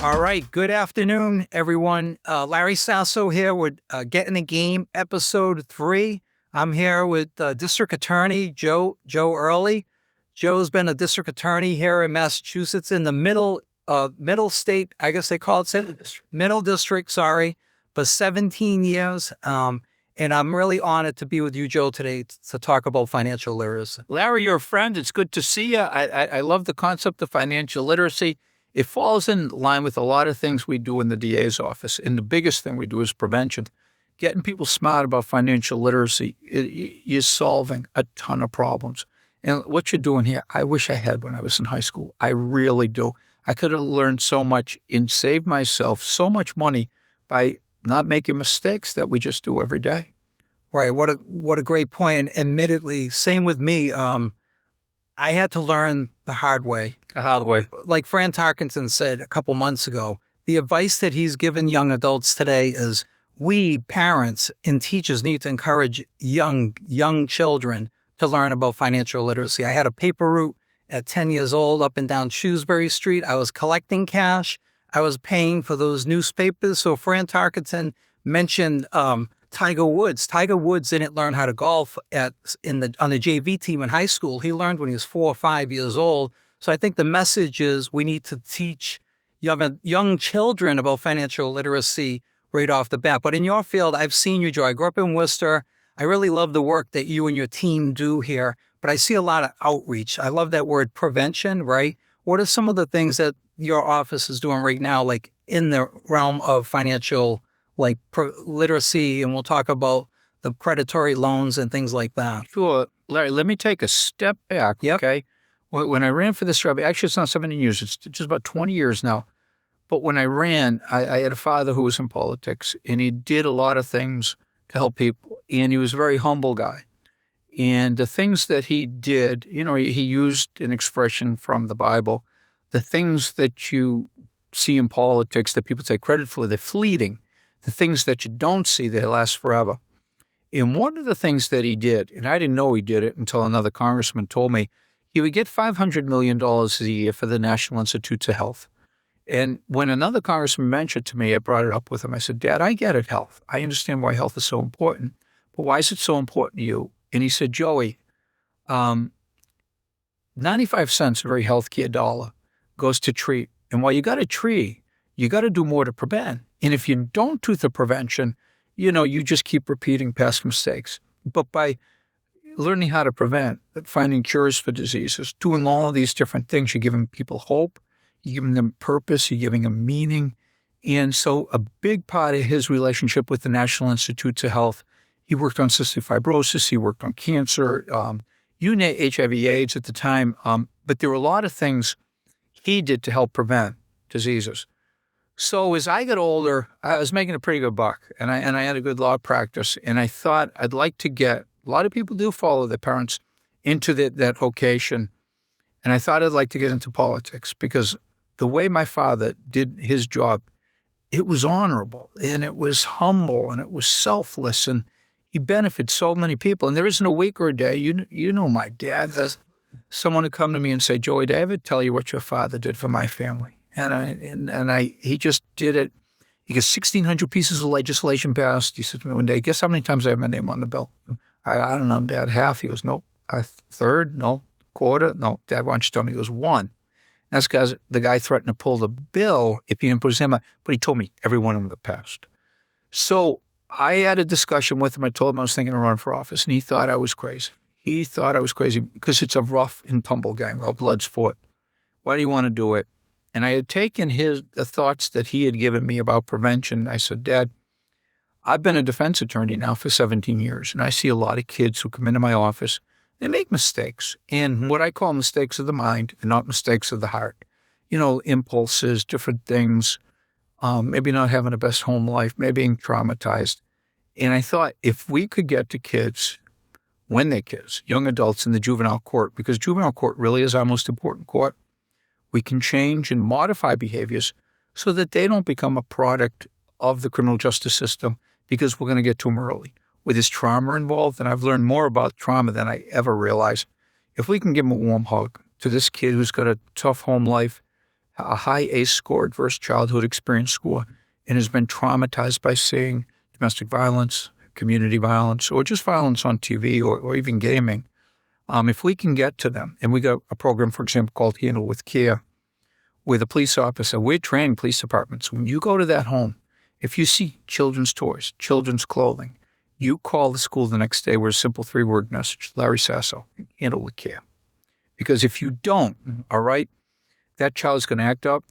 All right. Good afternoon, everyone. Larry Sasso here with Get in the Game, episode 3. I'm here with District Attorney Joe Early. Joe's been a district attorney here in Massachusetts in the middle state. I guess they call it middle district. Sorry, but 17 years. And I'm really honored to be with you, Joe, today to talk about financial literacy. Larry, you're a friend. It's good to see you. I love the concept of financial literacy. It falls in line with a lot of things we do in the DA's office. And the biggest thing we do is prevention. Getting people smart about financial literacy is solving a ton of problems. And what you're doing here, I wish I had when I was in high school. I really do. I could have learned so much and saved myself so much money by not making mistakes that we just do every day. Right. What a great point. And admittedly, same with me. I had to learn the hard way. The hard way. Like Fran Tarkenton said a couple months ago, the advice that he's given young adults today is we parents and teachers need to encourage young children to learn about financial literacy. I had a paper route at 10 years old up and down Shrewsbury Street. I was collecting cash. I was paying for those newspapers. So Fran Tarkenton mentioned Tiger Woods. Tiger Woods didn't learn how to golf on the JV team in high school. He learned when he was 4 or 5 years old. So I think the message is we need to teach young children about financial literacy right off the bat. But in your field, I've seen you, Joe. I grew up in Worcester. I really love the work that you and your team do here, but I see a lot of outreach. I love that word prevention, right? What are some of the things that your office is doing right now, like in the realm of financial literacy, and we'll talk about the predatory loans and things like that. Sure. Larry, let me take a step back, Yep. okay? When I ran for this job, actually it's not 17 years, it's just about 20 years now. But when I ran, I had a father who was in politics, and he did a lot of things to help people, and he was a very humble guy. And the things that he did, he used an expression from the Bible. The things that you see in politics that people take credit for, they're fleeting. The things that you don't see, they last forever. And one of the things that he did, and I didn't know he did it until another congressman told me, he would get $500 million a year for the National Institutes of Health. And when another congressman mentioned to me, I brought it up with him. I said, Dad, I get it, health. I understand why health is so important, but why is it so important to you? And he said, Joey, 95 cents of every healthcare dollar goes to treat. And while you got to treat, you got to do more to prevent. And if you don't do the prevention, you just keep repeating past mistakes. But by learning how to prevent, finding cures for diseases, doing all of these different things, you're giving people hope, you're giving them purpose, you're giving them meaning. And so a big part of his relationship with the National Institutes of Health, he worked on cystic fibrosis, he worked on cancer, HIV/AIDS at the time. But there were a lot of things he did to help prevent diseases. So as I got older, I was making a pretty good buck, and I had a good law practice, and I thought I'd like to get, a lot of people do follow their parents into that vocation, and I thought I'd like to get into politics because the way my father did his job, it was honorable, and it was humble, and it was selfless, and he benefited so many people. And there isn't a week or a day, you know my dad, someone would come to me and say, Joey, did I ever tell you what your father did for my family? And he just did it. He got 1,600 pieces of legislation passed. He said to me one day, guess how many times I have my name on the bill? I don't know, Dad, half. He goes, no. A third? No. Quarter? No. Dad, why don't you tell me? He goes, 1. That's because the guy threatened to pull the bill if he didn't put his name on, but he told me every one of them that passed. So I had a discussion with him. I told him I was thinking of running for office, and he thought I was crazy. He thought I was crazy because it's a rough and tumble game, a blood sport. Why do you want to do it? And I had taken the thoughts that he had given me about prevention. I said, Dad, I've been a defense attorney now for 17 years, and I see a lot of kids who come into my office. They make mistakes, and what I call mistakes of the mind and not mistakes of the heart. Impulses, different things, maybe not having the best home life, maybe being traumatized. And I thought if we could get to kids, when they're kids, young adults in the juvenile court, because juvenile court really is our most important court, we can change and modify behaviors so that they don't become a product of the criminal justice system because we're going to get to them early. With this trauma involved, and I've learned more about trauma than I ever realized, if we can give them a warm hug to this kid who's got a tough home life, a high ACE score, adverse childhood experience score, and has been traumatized by seeing domestic violence, community violence, or just violence on TV or even gaming, if we can get to them, and we got a program, for example, called Handle with Care, with a police officer, we're training police departments. When you go to that home, if you see children's toys, children's clothing, you call the school the next day with a simple 3-word message, Larry Sasso, Handle with Care. Because if you don't, all right, that child's going to act up.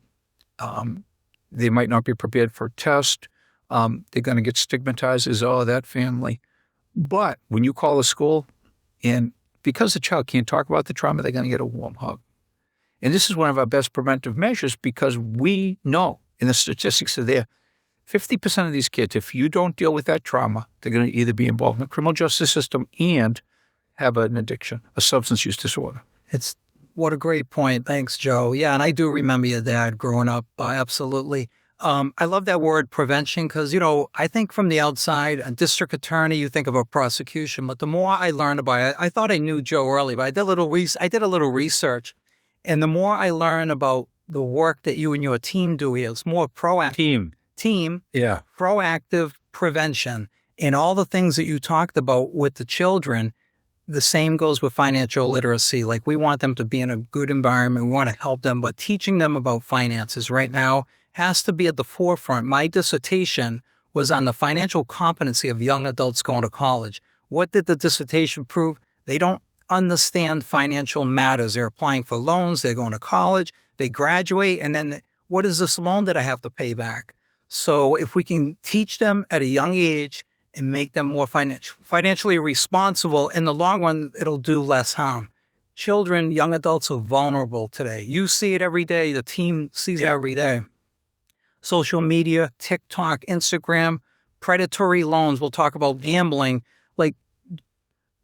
They might not be prepared for a test. They're going to get stigmatized as, oh, that family. But when you call the school, and because the child can't talk about the trauma, they're going to get a warm hug. And this is one of our best preventive measures because we know, and the statistics are there, 50% of these kids, if you don't deal with that trauma, they're going to either be involved in the criminal justice system and have an addiction, a substance use disorder. What a great point. Thanks, Joe. Yeah, and I do remember your dad growing up. Absolutely. I love that word prevention because, I think from the outside, a district attorney, you think of a prosecution. But the more I learned about it, I thought I knew Joe early, but I did a little research. And the more I learn about the work that you and your team do here, it's more proactive. Team. Yeah. Proactive prevention. And all the things that you talked about with the children, the same goes with financial literacy. Like we want them to be in a good environment. We want to help them, but teaching them about finances right now has to be at the forefront. My dissertation was on the financial competency of young adults going to college. What did the dissertation prove? They don't understand financial matters. They're applying for loans. They're going to college. They graduate. And then what is this loan that I have to pay back? So if we can teach them at a young age and make them more financially responsible, in the long run, it'll do less harm. Children, young adults are vulnerable today. You see it every day. The team sees it every day. Social media, TikTok, Instagram, predatory loans. We'll talk about gambling. Like,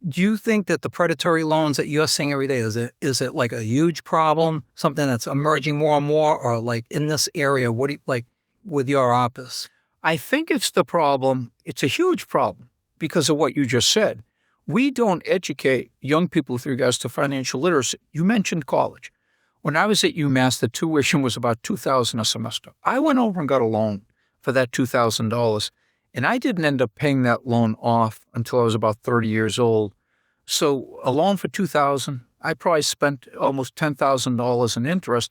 do you think that the predatory loans that you're seeing every day, is it like a huge problem, something that's emerging more and more, or like in this area, what do you like with your office? I think it's the problem. It's a huge problem because of what you just said. We don't educate young people with regards to financial literacy. You mentioned college. When I was at UMass, the tuition was about $2,000 a semester. I went over and got a loan for that $2,000, and I didn't end up paying that loan off until I was about 30 years old. So a loan for $2,000, I probably spent almost $10,000 in interest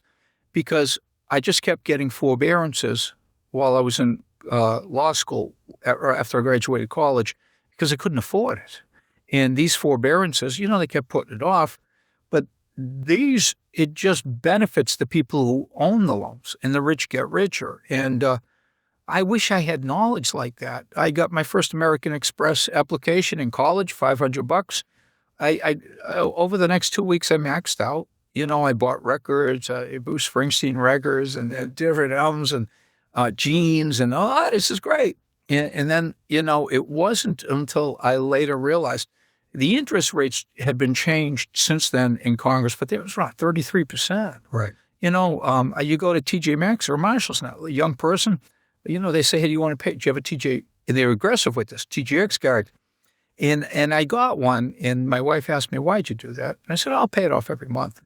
because I just kept getting forbearances while I was in law school or after I graduated college because I couldn't afford it. And these forbearances, they kept putting it off, but it just benefits the people who own the loans, and the rich get richer. And I wish I had knowledge like that. I got my first American Express application in college, $500. I over the next 2 weeks, I maxed out. I bought records, Bruce Springsteen records, and different albums, and jeans, and this is great. And then, it wasn't until I later realized the interest rates had been changed since then in Congress, but it was around 33%. Right. You go to TJ Maxx or Marshalls now, a young person, they say, hey, do you want to pay? Do you have a TJ? And they're aggressive with this, TJX card. And I got one, and my wife asked me, why'd you do that? And I said, I'll pay it off every month.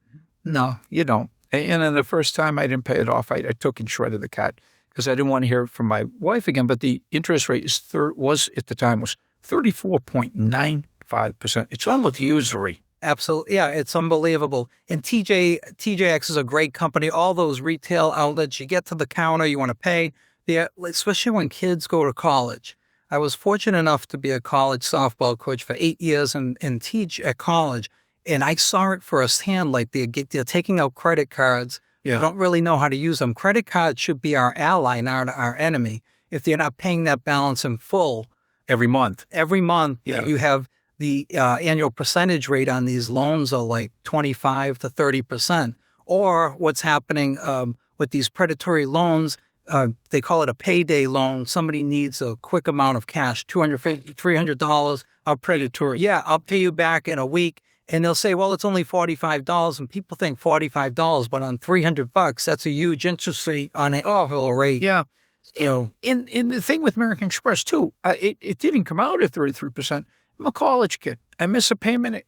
No, you don't. And then the first time I didn't pay it off, I took and shredded the card because I didn't want to hear it from my wife again. But the interest rate was at the time was 34.95%. It's almost usury. Absolutely. Yeah, it's unbelievable. And TJX is a great company. All those retail outlets, you get to the counter, you want to pay. Especially when kids go to college. I was fortunate enough to be a college softball coach for 8 years and teach at college. And I saw it firsthand, like they're taking out credit cards. Yeah. They don't really know how to use them. Credit cards should be our ally, not our enemy. If they're not paying that balance in full. Every month. Yeah. You have the annual percentage rate on these loans are like 25 to 30%. Or what's happening with these predatory loans, they call it a payday loan. Somebody needs a quick amount of cash, $250, $300, predatory. Yeah, I'll pay you back in a week. And they'll say, well, it's only $45. And people think $45, but on $300, that's a huge interest rate on an awful rate. Yeah. In the thing with American Express, too, it didn't come out at 33%. I'm a college kid. I miss a payment,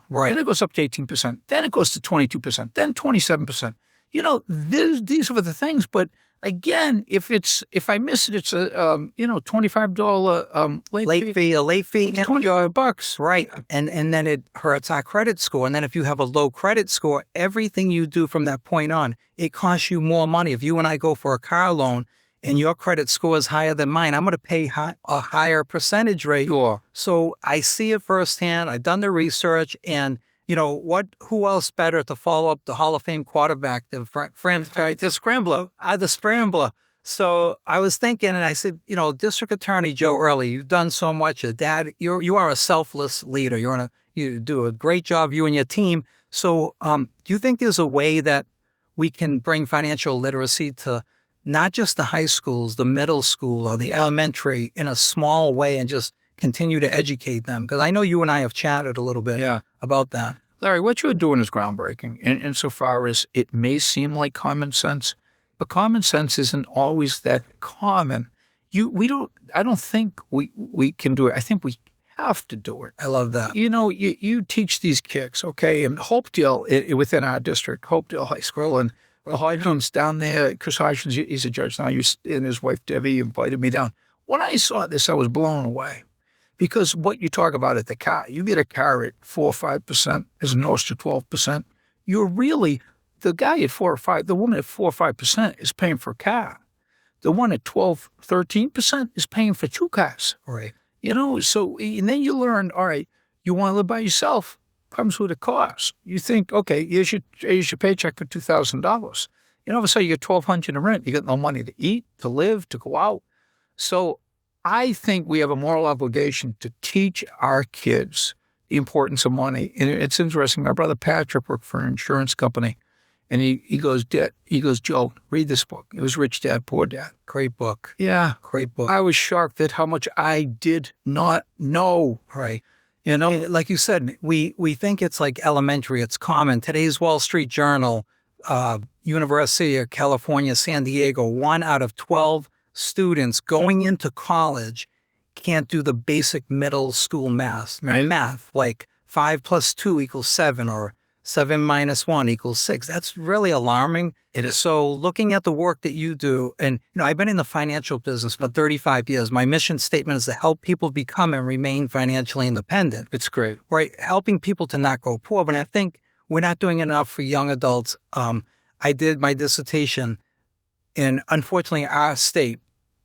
Right. Then it goes up to 18%. Then it goes to 22%. Then 27%. these are the things. But again, if I miss it, it's a $25 late fee. A late fee, $20 right? And then it hurts our credit score. And then if you have a low credit score, everything you do from that point on, it costs you more money. If you and I go for a car loan and your credit score is higher than mine, I'm going to pay a higher percentage rate. Sure. So I see it firsthand. I've done the research, and who else better to follow up the Hall of Fame quarterback than The scrambler. the scrambler. So I was thinking, and I said, District Attorney Joe Early, you've done so much. Your dad, you are a selfless leader. You do a great job, you and your team. So do you think there's a way that we can bring financial literacy to not just the high schools, the middle school, or the elementary in a small way, and just continue to educate them? Because I know you and I have chatted a little bit about that. Larry, what you're doing is groundbreaking insofar as it may seem like common sense, but common sense isn't always that common. I don't think we can do it. I think we have to do it. I love that. You teach these kids, okay, and Hopedale within our district, Hopedale High School, and Hodgins down there, Chris Hodgins, he's a judge now, and his wife Debbie invited me down. When I saw this, I was blown away. Because what you talk about at the car, you get a car at 4 or 5% as opposed to 12%. You're really, the guy at 4 or 5, the woman at 4 or 5% is paying for a car. The one at 12, 13% is paying for 2 cars. Right. So, and then you learn, all right, you want to live by yourself, comes with a cost. You think, okay, here's your paycheck for $2,000. All of a sudden you get $1,200 in rent. You got no money to eat, to live, to go out. So I think we have a moral obligation to teach our kids the importance of money. And it's interesting. My brother Patrick worked for an insurance company, and he goes, Joe, read this book. It was Rich Dad, Poor Dad. Great book. Yeah. Great book. I was shocked at how much I did not know. Right. Like you said, we think it's like elementary. It's common. Today's Wall Street Journal, University of California, San Diego, 1 out of 12 students going into college can't do the basic middle school math. Right. Math, like 5 + 2 = 7, or 7 - 1 = 6. That's really alarming. It is. So looking at the work that you do, and I've been in the financial business for 35 years. My mission statement is to help people become and remain financially independent. It's great. Right? Helping people to not go poor. But I think we're not doing enough for young adults. I did my dissertation, and unfortunately our state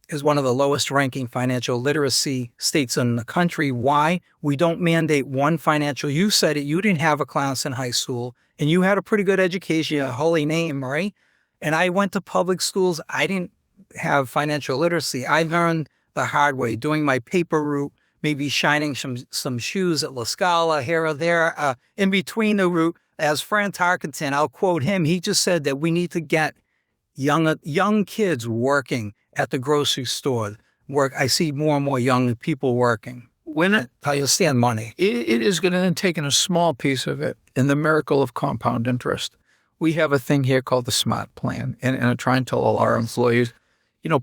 is one of the lowest ranking financial literacy states in the country. Why? We don't mandate one financial. You said it. You didn't have a class in high school, and you had a pretty good education, a holy name, right? And I went to public schools. I didn't have financial literacy. I learned the hard way, doing my paper route, maybe shining some shoes at La Scala here or there, in between the route. As Fran Tarkenton, I'll quote him, he just said that we need to get young kids working at the grocery store. I see more and more young people working. How you stand money. It is going to then take in a small piece of it, in the miracle of compound interest. We have a thing here called the SMART plan, and I try and tell all our employees,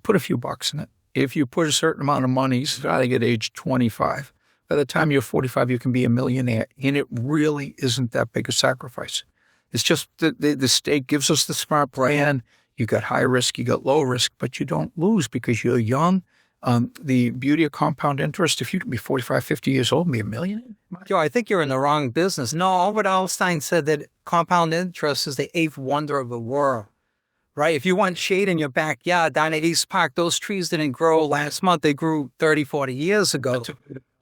put a few bucks in it. If you put a certain amount of money, starting at age 25, by the time you're 45, you can be a millionaire, and it really isn't that big a sacrifice. It's just the state gives us the SMART plan. You got high risk, you got low risk, but you don't lose because you're young. The beauty of compound interest, if you can be 45, 50 years old and be a millionaire. Joe, I think you're in the wrong business. No, Albert Einstein said that compound interest is the 8th wonder of the world, right? If you want shade in your backyard down at East Park, those trees didn't grow last month. They grew 30, 40 years ago.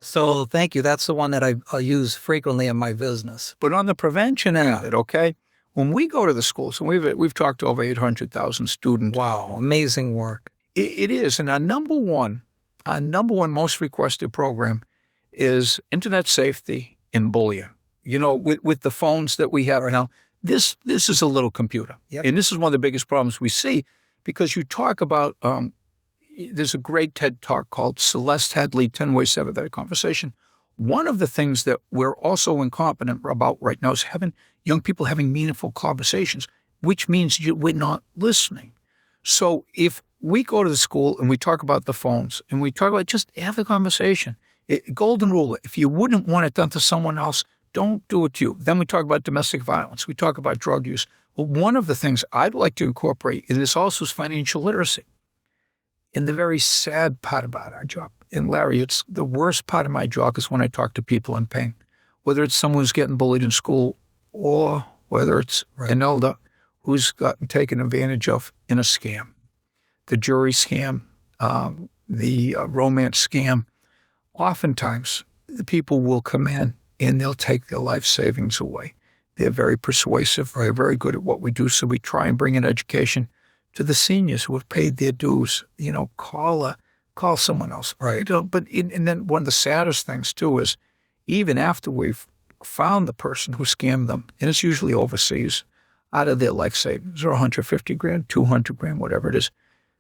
So thank you. That's the one that I use frequently in my business. But on the prevention end of it, okay? When we go to the schools, and we've talked to over 800,000 students. Wow, amazing work. It is. And our number one most requested program is internet safety and bullying. With the phones that we have right now, this is a little computer. Yep. And this is one of the biggest problems we see, because you talk about, there's a great TED Talk called Celeste Hadley, 10 Ways to Have a Better Conversation. One of the things that we're also incompetent about right now is young people having meaningful conversations, which means we're not listening. So if we go to the school and we talk about the phones and we talk about just have the conversation, golden rule, if you wouldn't want it done to someone else, don't do it to you. Then we talk about domestic violence. We talk about drug use. one of the things I'd like to incorporate in this also is financial literacy. And the very sad part about our job, and Larry, it's the worst part of my job is when I talk to people in pain, whether it's someone who's getting bullied in school or whether it's an elder who's gotten taken advantage of in a scam, the jury scam, the romance scam. Oftentimes, the people will come in and they'll take their life savings away. They're very persuasive, they're very good at what we do, so we try and bring in education to the seniors who have paid their dues. Call someone else. Right. And then one of the saddest things, too, is even after we've found the person who scammed them, and it's usually overseas, out of their life savings, or 150 grand, 200 grand, whatever it is,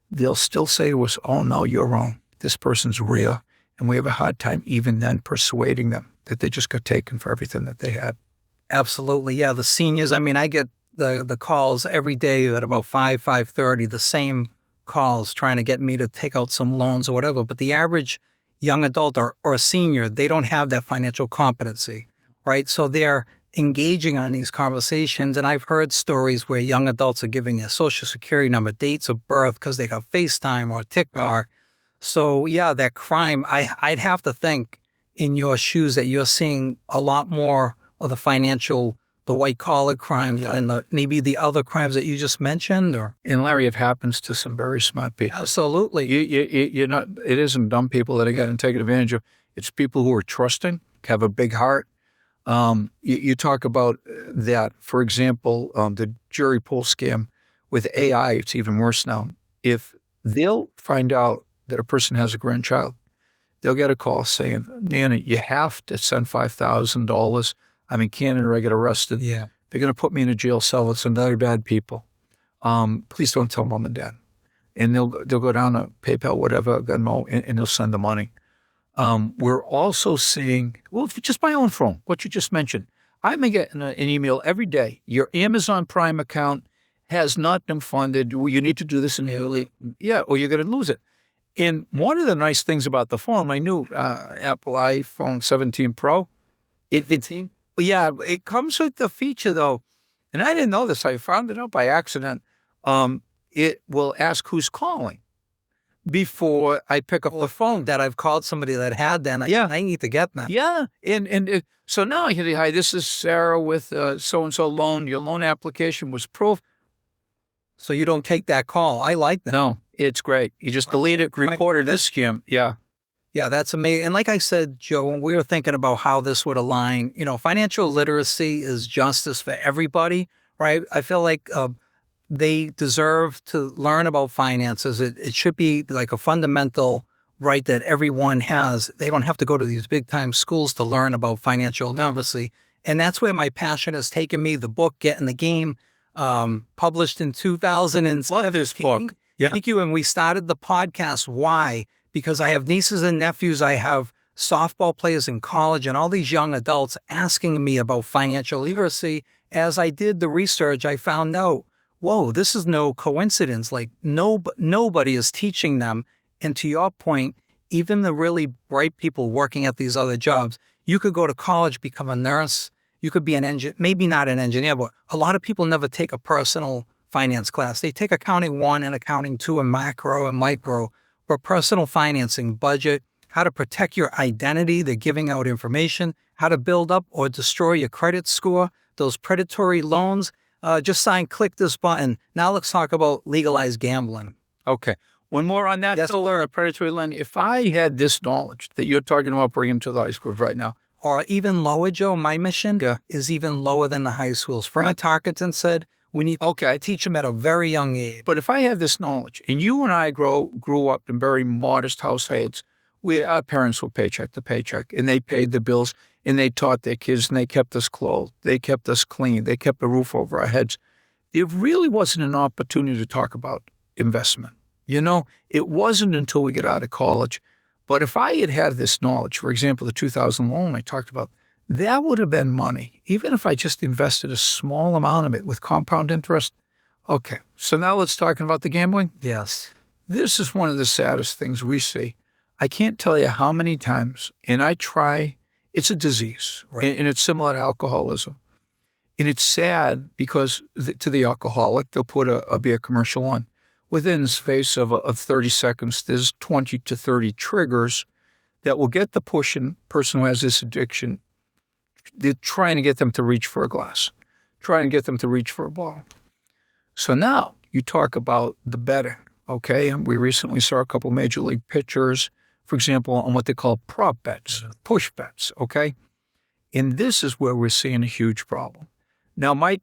they'll still say to us, oh, no, you're wrong. This person's real. And we have a hard time even then persuading them that they just got taken for everything that they had. Absolutely. Yeah. The seniors, I get the calls every day at about 5:30, the same calls trying to get me to take out some loans or whatever. But the average young adult or a senior, they don't have that financial competency, right? So they're engaging on these conversations. And I've heard stories where young adults are giving their social security number, dates of birth, because they got FaceTime or TikTok. So yeah, that crime, I'd have to think in your shoes that you're seeing a lot more of the white collar crimes and maybe the other crimes that you just mentioned. And Larry, it happens to some very smart people. Absolutely. You're not. It isn't dumb people that are getting taken advantage of. It's people who are trusting, have a big heart. You talk about that. For example, the jury pool scam with AI. It's even worse now. If they'll find out that a person has a grandchild, they'll get a call saying, Nana, you have to send $5,000. I'm in Canada, I get arrested. Yeah. They're going to put me in a jail cell with some very bad people. Please don't tell mom and dad. And they'll go down to PayPal, whatever, Venmo, and they'll send the money. We're also seeing, just my own phone, what you just mentioned. I'm getting an email every day. Your Amazon Prime account has not been funded. You need to do this immediately. Yeah, or you're going to lose it. And one of the nice things about the phone, my new Apple iPhone 17 Pro, 15, yeah, it comes with the feature though, and I didn't know this. I found it out by accident. It will ask who's calling before I pick up the phone. That I've called somebody that had that. I need to get that. Yeah, so now I say, hi, this is Sarah with so-and-so loan. Your loan application was approved. So you don't take that call. I like that. No, it's great. You just delete it, reported this scam. Yeah. Yeah, that's amazing. And like I said, Joe, when we were thinking about how this would align, financial literacy is justice for everybody, right? I feel like they deserve to learn about finances. It should be like a fundamental right that everyone has. They don't have to go to these big time schools to learn about financial literacy. And that's where my passion has taken me. The book, Get in the Game, published in 2007. Love this book. Yeah. Thank you. And we started the podcast. Why? Because I have nieces and nephews. I have softball players in college and all these young adults asking me about financial literacy. As I did the research, I found out, whoa, this is no coincidence. Like nobody is teaching them. And to your point, even the really bright people working at these other jobs, you could go to college, become a nurse. You could be an engineer, maybe not an engineer, but a lot of people never take a personal finance class. They take accounting 1 and accounting 2 and macro and micro. For personal financing, budget, how to protect your identity, they're giving out information, how to build up or destroy your credit score, those predatory loans. Just click this button. Now let's talk about legalized gambling. Okay. One more on that. Yes. Predatory lending. If I had this knowledge that you're talking about bringing to the high school right now. Or even lower, Joe, my mission is even lower than the high schools. Frank Tarkenton said, we need to teach them at a very young age. But if I had this knowledge, and you and I grew up in very modest households, our parents were paycheck to paycheck, and they paid the bills, and they taught their kids, and they kept us clothed, they kept us clean, they kept the roof over our heads. There really wasn't an opportunity to talk about investment. It wasn't until we get out of college. But if I had had this knowledge, for example, the 2000 loan I talked about, that would have been money, even if I just invested a small amount of it with compound interest. Okay, so now let's talk about the gambling. Yes. This is one of the saddest things we see. I can't tell you how many times, and I try, it's a disease, right? And it's similar to alcoholism. And it's sad because to the alcoholic, they'll put a beer commercial on. Within the space of 30 seconds, there's 20 to 30 triggers that will get the person who has this addiction. They're trying to get them to reach for a glass, trying to get them to reach for a ball. So now you talk about the betting, okay? And we recently saw a couple major league pitchers, for example, on what they call prop bets, push bets, okay? And this is where we're seeing a huge problem. Now, my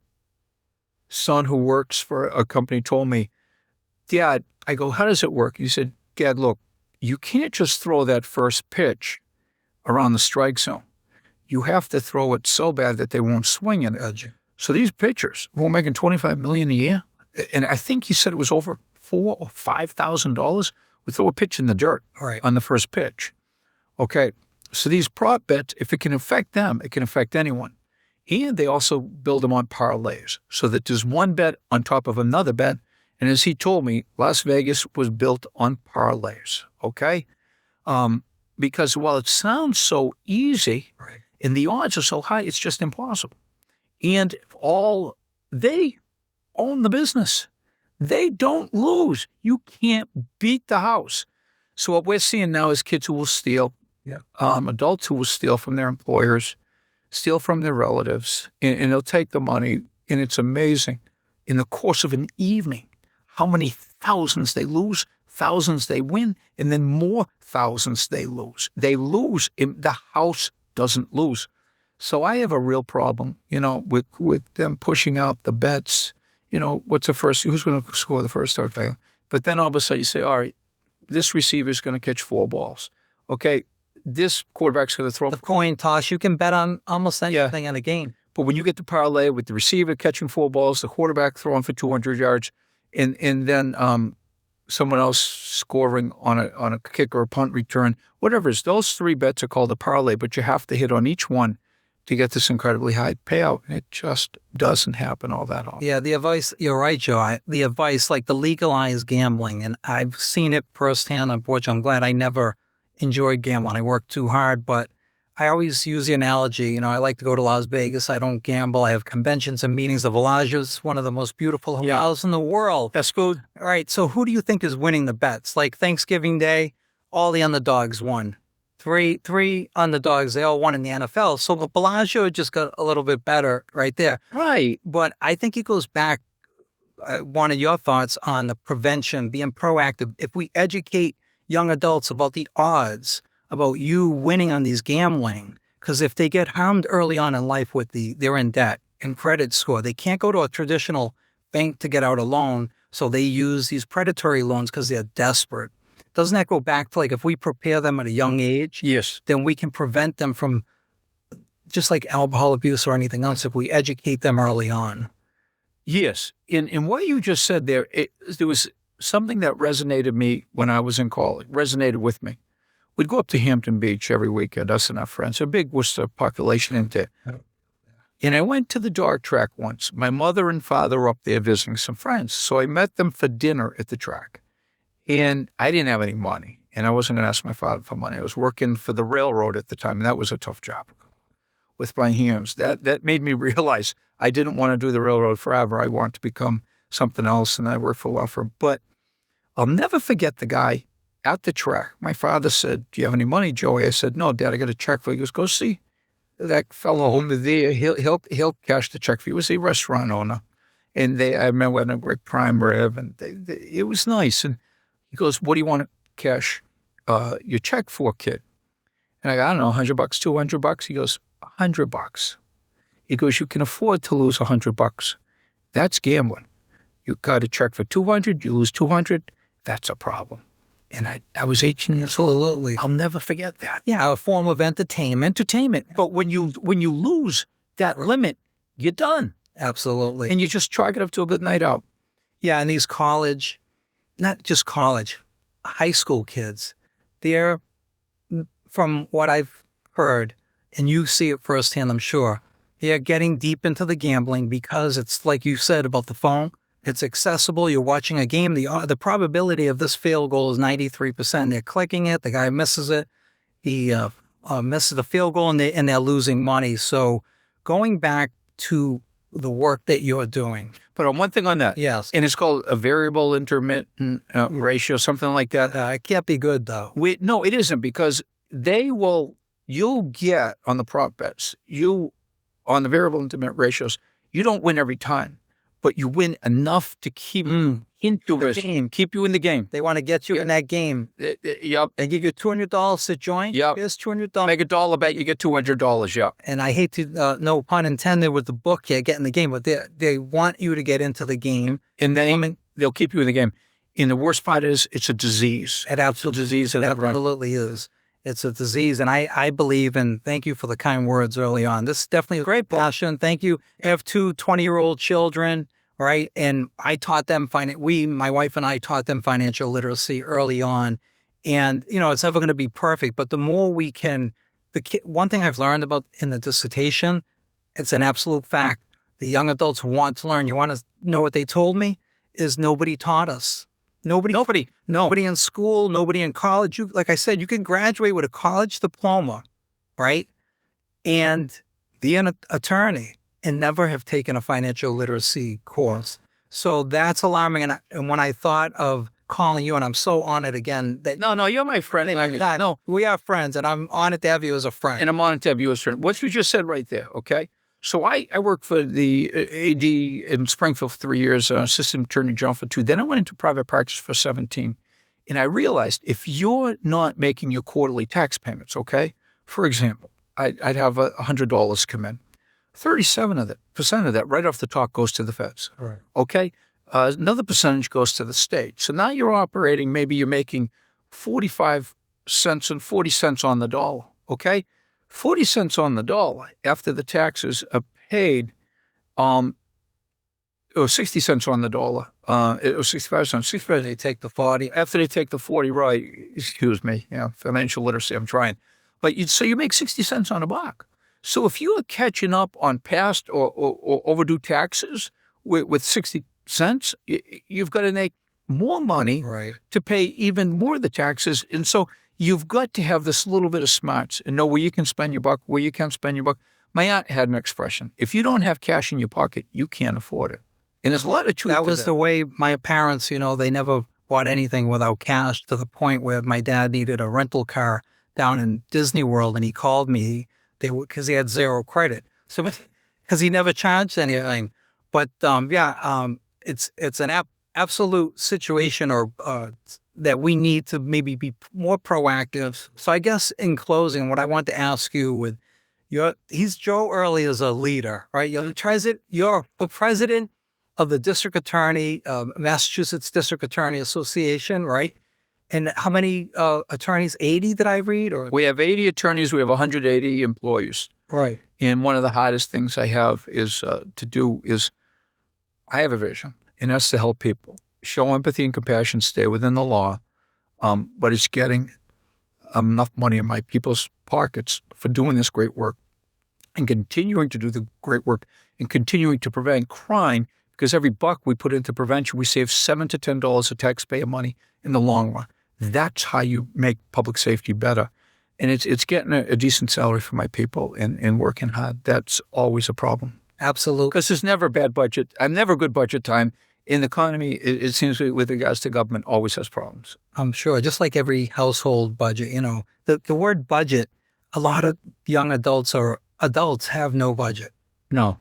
son who works for a company told me, Dad, I go, how does it work? He said, Dad, look, you can't just throw that first pitch around the strike zone. You have to throw it so bad that they won't swing it. So these pitchers who are making $25 million a year, and I think he said it was over $4,000 or $5,000, would throw a pitch in the dirt on the first pitch. Okay, so these prop bets, if it can affect them, it can affect anyone. And they also build them on parlays so that there's one bet on top of another bet. And as he told me, Las Vegas was built on parlays, okay? Because while it sounds so easy and the odds are so high, it's just impossible. And they own the business. They don't lose. You can't beat the house. So what we're seeing now is kids who will steal, adults who will steal from their employers, steal from their relatives, and they'll take the money. And it's amazing. In the course of an evening, how many thousands they lose, thousands they win, and then more thousands they lose. They lose. The house doesn't lose. So I have a real problem, with them pushing out the bets. What's the first? Who's going to score the first touchdown? But then all of a sudden you say, all right, this receiver is going to catch 4 balls. Okay, this quarterback's going to throw the coin toss. You can bet on almost anything in a game. But when you get the parlay with the receiver catching 4 balls, the quarterback throwing for 200 yards, and then someone else scoring on a kick or a punt return, whatever it is, those 3 bets are called a parlay, but you have to hit on each one to get this incredibly high payout. And it just doesn't happen all that often. Yeah, the advice, you're right, Joe. The advice, like the legalized gambling, and I've seen it firsthand. Unfortunately, I'm glad I never enjoyed gambling. I worked too hard, but I always use the analogy, I like to go to Las Vegas. I don't gamble. I have conventions and meetings. The Villaggio's one of the most beautiful hotels in the world. That's good. All right, so who do you think is winning the bets? Like Thanksgiving Day, all the underdogs won. Three underdogs, they all won in the NFL. So the Bellagio just got a little bit better right there. Right. But I think it goes back, one of your thoughts on the prevention, being proactive. If we educate young adults about the odds, about you winning on these gambling, because if they get harmed early on in life they're in debt and credit score, they can't go to a traditional bank to get out a loan. So they use these predatory loans because they're desperate. Doesn't that go back to if we prepare them at a young age? Yes. Then we can prevent them from just like alcohol abuse or anything else if we educate them early on. Yes. In what you just said there was something that resonated me when I was in college, resonated with me. We'd go up to Hampton Beach every weekend, us and our friends, a big Worcester population in there. And I went to the dog track once. My mother and father were up there visiting some friends. So I met them for dinner at the track. And I didn't have any money. And I wasn't going to ask my father for money. I was working for the railroad at the time, and that was a tough job with my hands. That made me realize I didn't want to do the railroad forever. I wanted to become something else, and I worked for a law firm. But I'll never forget the guy at the track. My father said, "Do you have any money, Joey?" I said, "No, Dad, I got a check for you." He goes, "Go see that fellow over there. He'll cash the check for you." He was a restaurant owner. And I remember when I worked prime rib, and it was nice. And he goes, "What do you want to cash your check for, kid?" And I go, "I don't know, $100, $200. He goes, $100. He goes, "You can afford to lose $100. That's gambling. You got a check for $200, you lose $200. That's a problem." And I was 18 years old. Absolutely. I'll never forget that. Yeah, a form of entertainment. But when you lose that limit, you're done. Absolutely. And you just chalk it up to a good night out. Yeah, and these not just college, high school kids, they're, from what I've heard, and you see it firsthand, I'm sure, they're getting deep into the gambling because it's like you said about the phone. It's accessible. You're watching a game. The probability of this field goal is 93%. They're clicking it. The guy misses it. He misses the field goal, and they're losing money. So going back to the work that you're doing. But on one thing on that, Yes. and it's called a variable intermittent ratio, something like that. It can't be good, though. No, it isn't, because you'll get on the prop bets, on the variable intermittent ratios, you don't win every time, but you win enough to keep into the game, keep you in the game. They want to get you in that game. Yep. And give you $200 to join. Yep. Here's $200. Make a dollar bet, you get $200. Yep. And I hate to, no pun intended with the book, get in the game, but they want you to get into the game. And then they'll keep you in the game. And the worst part is it's a disease. It absolutely is. It's a disease. And I believe, and thank you for the kind words early on. This is definitely a great passion. Thank you. I have 2 20-year-old children, right? And I taught them, my wife and I taught them financial literacy early on. And, it's never going to be perfect, but the more we can, one thing I've learned about in the dissertation, it's an absolute fact. The young adults want to learn. You want to know what they told me? Is nobody taught us. Nobody in school, nobody in college. Like I said, you can graduate with a college diploma, right? And be an attorney and never have taken a financial literacy course. So that's alarming. And when I thought of calling you, and I'm so honored again that No, you're my friend. no, we are friends, and I'm honored to have you as a friend. And I'm honored to have you as a friend. What you just said right there, okay? So I worked for the AD in Springfield for 3 years, assistant attorney general for 2. Then I went into private practice for 17. And I realized if you're not making your quarterly tax payments, okay? For example, I'd have $100 come in. 37% of that right off the top goes to the feds, Right. okay? Another percentage goes to the state. So now you're operating, maybe you're making 45 cents and 40 cents on the dollar, okay? 40 cents on the dollar after the taxes are paid, or 60 cents on the dollar, it was 65 cents. 65, They take the 40. after they take the 40, right, excuse me, financial literacy, I'm trying. But so you make 60 cents on a buck. So if you are catching up on past or overdue taxes with 60 cents, you've got to make more money Right. to pay even more of the taxes. And so you've got to have this little bit of smarts and know where you can spend your buck, where you can't spend your buck. My aunt had an expression: if you don't have cash in your pocket, you can't afford it. And there's a lot of truth That to was that. the way my parents, they never bought anything without cash, to the point where my dad needed a rental car down in Disney World, and he called me because he had zero credit. So, because he never charged anything. But it's an absolute situation that we need to maybe be more proactive. So I guess in closing, what I want to ask you Joe Early is a leader, right? You're the president of the District Attorney, Massachusetts District Attorney Association, right? And how many attorneys? 80, did I read? Or We have 80 attorneys. We have 180 employees. right. And one of the hardest things I have is I have a vision, and that's to help people. Show empathy and compassion, stay within the law, but it's getting enough money in my people's pockets for doing this great work and continuing to do the great work and continuing to prevent crime, because every buck we put into prevention, we save $7 to $10 of taxpayer money in the long run. That's how you make public safety better. And it's getting a decent salary for my people and working hard. That's always a problem. Absolutely. Because there's never a bad budget. I'm never good budget time. In the economy, it seems with regards to government, always has problems. I'm sure, just like every household budget, the word budget, a lot of young adults or adults have no budget. No.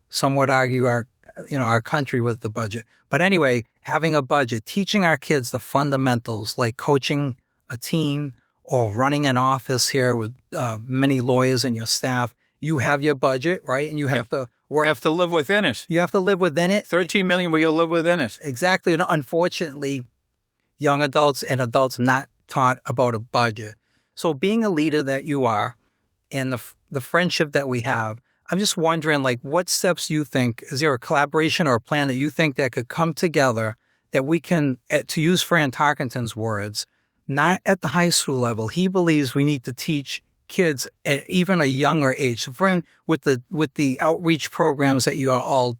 Some would argue our country with the budget. But anyway, having a budget, teaching our kids the fundamentals, like coaching a team or running an office here with many lawyers in your staff. You have your budget, right? And you have to We have to live within it. You have to live within it. 13 million, we live within it. Exactly. And unfortunately, young adults and adults not taught about a budget. So being a leader that you are, and the friendship that we have, I'm just wondering, what steps you think, is there a collaboration or a plan that you think that could come together that we can, to use Fran Tarkenton's words, not at the high school level. He believes we need to teach kids at even a younger age. So Fran, with the outreach programs that you all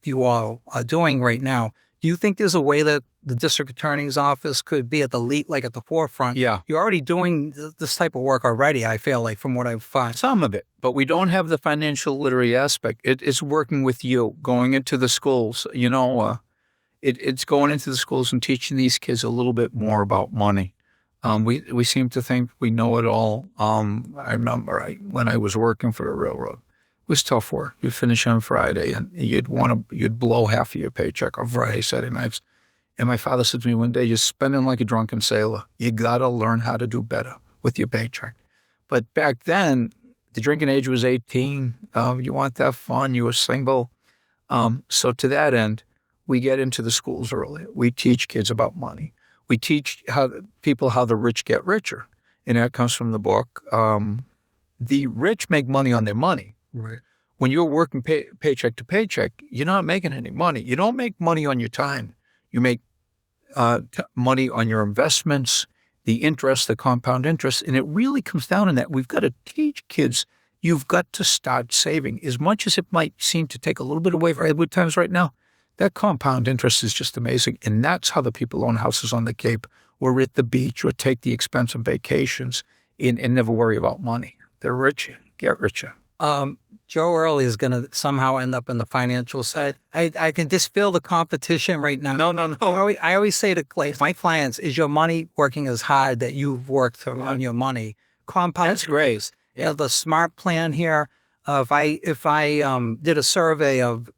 are doing right now, Do you think there's a way that the district attorney's office could be at the lead, like at the forefront? Yeah. You're already doing this type of work already, I feel like, from what I've found. Some of it, but we don't have the financial literacy aspect. It's working with you, going into the schools, it's going into the schools and teaching these kids a little bit more about money. We seem to think we know it all. I remember when I was working for the railroad, it was tough work. You'd finish on Friday and you'd blow half of your paycheck on Friday, Saturday nights. And my father said to me one day, "You're spending like a drunken sailor. You got to learn how to do better with your paycheck." But back then, the drinking age was 18. You want that fun. You were single. So to that end, we get into the schools early. We teach kids about money. We teach how the rich get richer. And that comes from the book. The rich make money on their money. Right. When you're working paycheck to paycheck, you're not making any money. You don't make money on your time. You make money on your investments, the interest, the compound interest. And it really comes down to that. We've got to teach kids, you've got to start saving. As much as it might seem to take a little bit away from good times right now, that compound interest is just amazing. And that's how the people own houses on the Cape or at the beach or take the expensive vacations and never worry about money. They're rich, get richer. Joe Early is going to somehow end up in the financial side. I can just feel the competition right now. No. I always say to my clients, is your money working as hard that you've worked to earn your money? Compound. That's great. Yeah. The smart plan here, if I did a survey of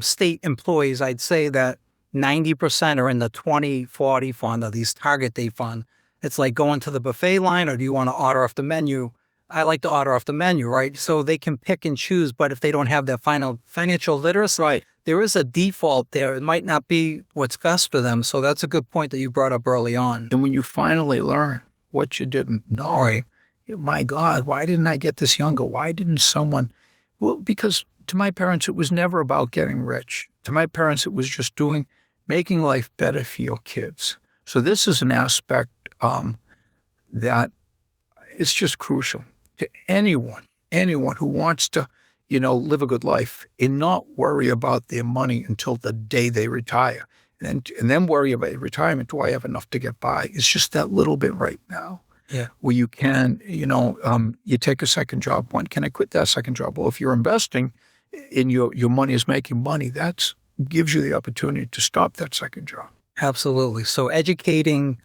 state employees, I'd say that 90% are in the 20-40 fund or these target date fund. It's like going to the buffet line, or do you want to order off the menu? I like to order off the menu, right? So they can pick and choose, but if they don't have that financial literacy, Right. there is a default there. It might not be what's best for them. So that's a good point that you brought up early on. And when you finally learn what you didn't know, Right. my God, why didn't I get this younger? Why didn't someone? Well, because to my parents, it was never about getting rich. To my parents, it was just making life better for your kids. So this is an aspect that is just crucial to anyone who wants to, live a good life and not worry about their money until the day they retire. And then worry about retirement. Do I have enough to get by? It's just that little bit right now. Yeah. Where you can, you take a second job. When can I quit that second job? Well, if you're investing and your money is making money, that gives you the opportunity to stop that second job. Absolutely. So educating,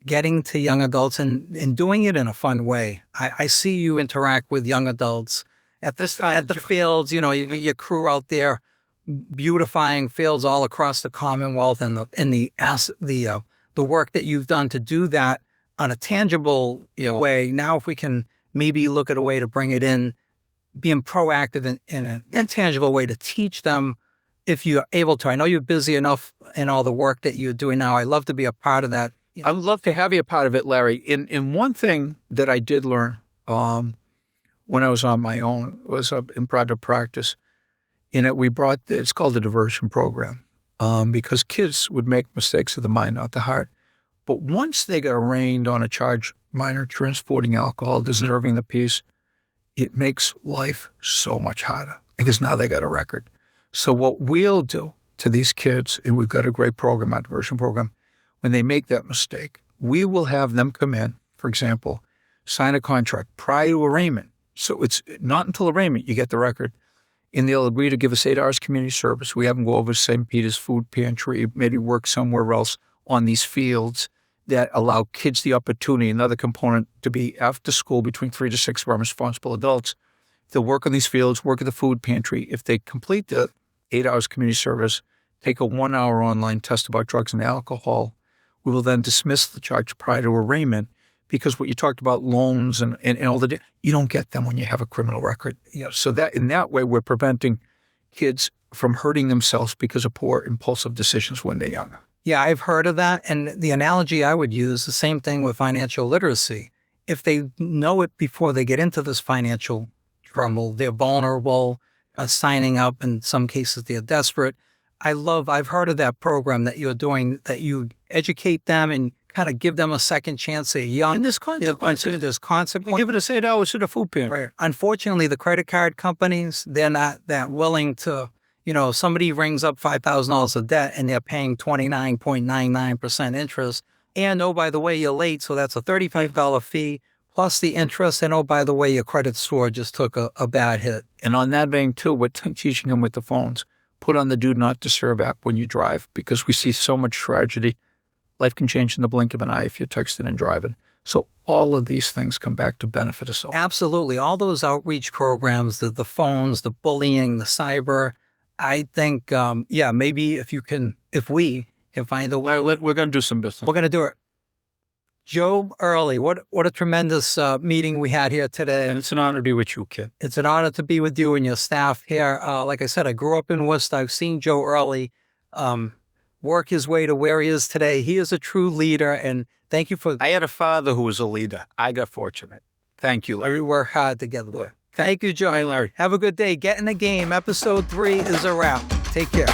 getting to young adults and doing it in a fun way. I see you interact with young adults at the fields, your crew out there beautifying fields all across the Commonwealth, and the work that you've done to do that on a tangible way. Now, if we can maybe look at a way to bring it in, being proactive in an intangible way to teach them, if you're able to. I know you're busy enough in all the work that you're doing now. I'd love to be a part of that. I would love to have you a part of it, Larry. In one thing that I did learn when I was on my own was in private practice, in it we brought, it's called the diversion program, because kids would make mistakes of the mind, not the heart. But once they got arraigned on a charge, minor transporting alcohol, deserving the peace, it makes life so much harder because now they got a record. So what we'll do to these kids, and we've got a great program, our diversion program, when they make that mistake, we will have them come in, for example, sign a contract prior to arraignment. So it's not until arraignment you get the record. And they'll agree to give us 8 hours community service. We have them go over to St. Peter's Food Pantry, maybe work somewhere else on these fields that allow kids the opportunity, another component, to be after school between 3 to 6 of our responsible adults. They'll work on these fields, work at the food pantry. If they complete the 8 hours community service, take a 1-hour online test about drugs and alcohol, we will then dismiss the charge prior to arraignment, because what you talked about, loans and all that, you don't get them when you have a criminal record. So that in that way, we're preventing kids from hurting themselves because of poor impulsive decisions when they're young. Yeah, I've heard of that. And the analogy I would use, the same thing with financial literacy. If they know it before they get into this financial trouble, they're vulnerable, signing up. In some cases, they're desperate. I've heard of that program that you're doing, that you educate them and kind of give them a second chance. They're young. And there's consequences. There's consequences. Give it us 8 hours to the food pantry. Right. Unfortunately, the credit card companies, they're not that willing to somebody rings up $5,000 of debt and they're paying 29.99% interest. And oh, by the way, you're late. So that's a $35 fee plus the interest. And oh, by the way, your credit score just took a bad hit. And on that vein, too, we're teaching him with the phones. Put on the Do Not Disturb app when you drive, because we see so much tragedy. Life can change in the blink of an eye if you're texting and driving. So all of these things come back to benefit us all. Absolutely. All those outreach programs, the phones, the bullying, the cyber, I think, maybe if we can find the way, We're going to do some business. we're going to do it. Joe Early, what a tremendous meeting we had here today. And it's an honor to be with you, kid. It's an honor to be with you and your staff here. Like I said, I grew up in Worcester. I've seen Joe Early work his way to where he is today. He is a true leader, and thank you for. I had a father who was a leader. I got fortunate. Thank you, Larry. We work hard together. Thank you, Joe. Hi, Larry. Have a good day. Get in the game. Episode 3 is a wrap. Take care.